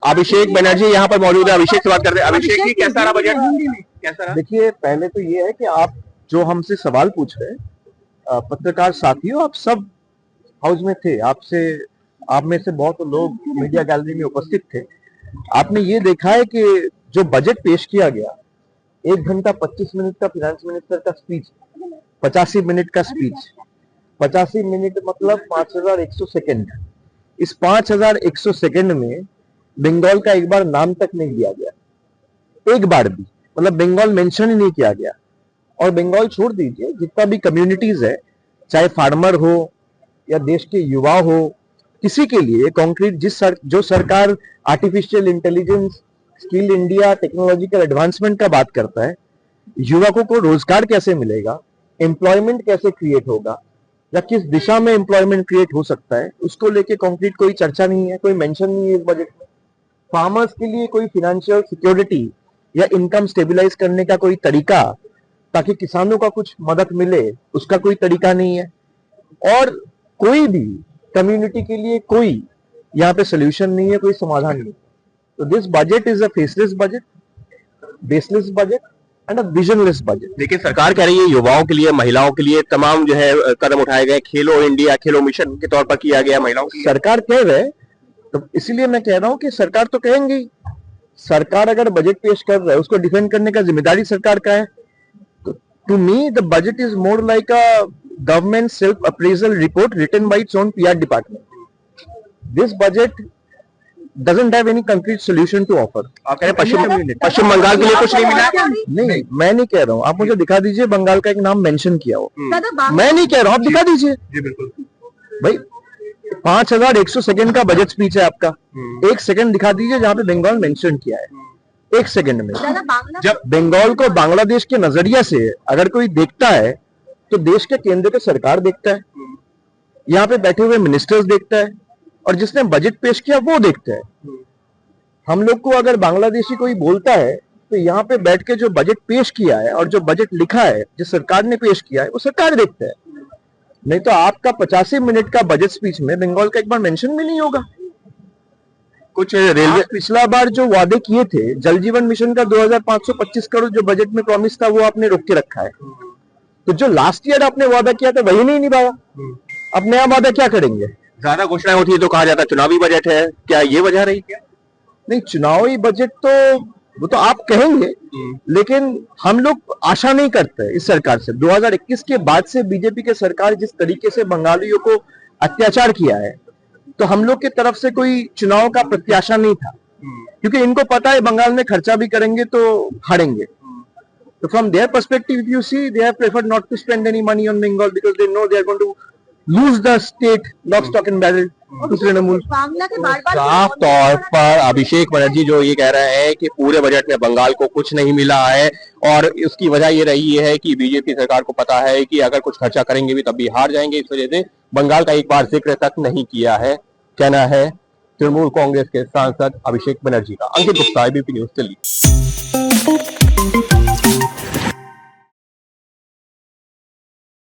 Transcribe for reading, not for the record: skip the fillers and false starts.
अभिषेक बनर्जी यहाँ पर मौजूद है। अभिषेक से बात करते हैं। अभिषेक जी, कैसा रहा बजट? कैसा रहा? देखिए, पहले तो ये है कि आप जो हमसे सवाल पूछ रहे हैं, पत्रकार साथियों, आप सब हाउस में थे। आप में से बहुत लोग मीडिया गैलरी में उपस्थित थे। आपने ये देखा है कि जो बजट पेश किया गया, 1 घंटा 25 मिनट का फिनेंस मिनिस्टर का स्पीच, 85 मिनट का स्पीच, 85 मिनट मतलब 5100 सेकंड। इस 5100 सेकंड में बंगाल का एक बार नाम तक नहीं लिया गया, एक बार भी, मतलब बंगाल मेंशन ही नहीं किया गया। और बंगाल छोड़ दीजिए, जितना भी कम्युनिटीज है, चाहे फार्मर हो या देश के युवा हो, किसी के लिए कॉन्क्रीट जो सरकार artificial intelligence, skill India, technological advancement का बात करता है, युवकों को रोजगार कैसे मिलेगा, एम्प्लॉयमेंट कैसे क्रिएट होगा, या किस दिशा में एम्प्लॉयमेंट क्रिएट हो सकता है, उसको लेके कॉन्क्रीट कोई चर्चा नहीं है, कोई मेंशन नहीं है इस बजट में। फार्मर्स के लिए कोई फिनेंशियल सिक्योरिटी या इनकम स्टेबलाइज करने का कोई तरीका, ताकि किसानों का कुछ मदद मिले, उसका कोई तरीका नहीं है। और कोई भी कम्युनिटी के लिए कोई यहाँ पे सोल्यूशन नहीं है, कोई समाधान नहीं। तो this budget is a faceless budget, baseless budget and a visionless budget. लेकिन सरकार कह रही है युवाओं के लिए, महिलाओं के लिए तमाम जो है कदम उठाए गए। खेलो इंडिया, खेलो मिशन के तौर पर किया गया महिलाओं की। सरकार कह रहे, तो इसीलिए मैं कह रहा हूं कि सरकार तो कहेंगी। सरकार अगर बजट पेश कर रहा है, उसको डिफेंड करने का जिम्मेदारी सरकार का है। To me the budget is more like a government self appraisal report written by its own PR department. This budget doesn't have any concrete solution to offer. आप कह रहे पश्चिम बंगाल के लिए कुछ नहीं मिला? नहीं, मैं नहीं कह रहा हूँ। आप मुझे दिखा दीजिए बंगाल का एक नाम मेंशन किया हो। मैं नहीं कह रहा हूँ, आप दिखा दीजिए। जी बिल्कुल भाई, 5100 सेकंड का बजट स्पीच है आपका, 1 सेकंड दिखा दीजिए जहां पे बंगाल मेंशन किया है। 1 सेकंड में जब बंगाल को बांग्लादेश के नजरिया से अगर कोई देखता है, तो देश के केंद्र के सरकार देखता है, यहाँ पे बैठे हुए मिनिस्टर्स देखता है, और जिसने बजट पेश किया वो देखता है। हम लोग को अगर बांग्लादेशी कोई बोलता है, तो यहाँ पे बैठ के जो बजट पेश किया है और जो बजट लिखा है, जिस सरकार ने पेश किया है, वो सरकार देखता है। नहीं तो आपका 85 मिनट का बजट स्पीच में बंगाल का एक बार मेंशन भी नहीं होगा। कुछ रेलवे पिछला बार जो वादे किए थे, जल जीवन मिशन का 2525 करोड़ जो बजट में प्रॉमिस था, वो आपने रोक के रखा है। तो जो लास्ट ईयर आपने वादा किया था, वही नहीं निभाया। अब नया वादा क्या करेंगे? ज्यादा घोषणाएं होती है तो कहा जाता है चुनावी बजट है, क्या ये वजह रही क्या? नहीं, चुनावी बजट तो वो तो आप कहेंगे, लेकिन हम लोग आशा नहीं करते इस सरकार से। 2021 के बाद से बीजेपी के सरकार जिस तरीके से बंगालियों को अत्याचार किया है, तो हम लोग की तरफ से कोई चुनाव का प्रत्याशा नहीं था, क्योंकि इनको पता है बंगाल में खर्चा भी करेंगे तो हारेंगे। तो from their perspective, if you see, they have preferred not to spend any money on Bengal because they know they are going to lose the state lock stock and barrel to Trinamool. साफ तौर पर अभिषेक बनर्जी जो ये कह रहे हैं कि पूरे बजट में बंगाल को कुछ नहीं मिला है, और उसकी वजह ये रही है कि बीजेपी सरकार को पता है कि अगर कुछ खर्चा करेंगे भी तब भी हार जाएंगे, इस वजह से बंगाल का एक बार जिक्र तक नहीं किया है। कहना है तृणमूल कांग्रेस के सांसद अभिषेक बनर्जी का। अंकित गुप्ता, एबीपी न्यूज दिल्ली।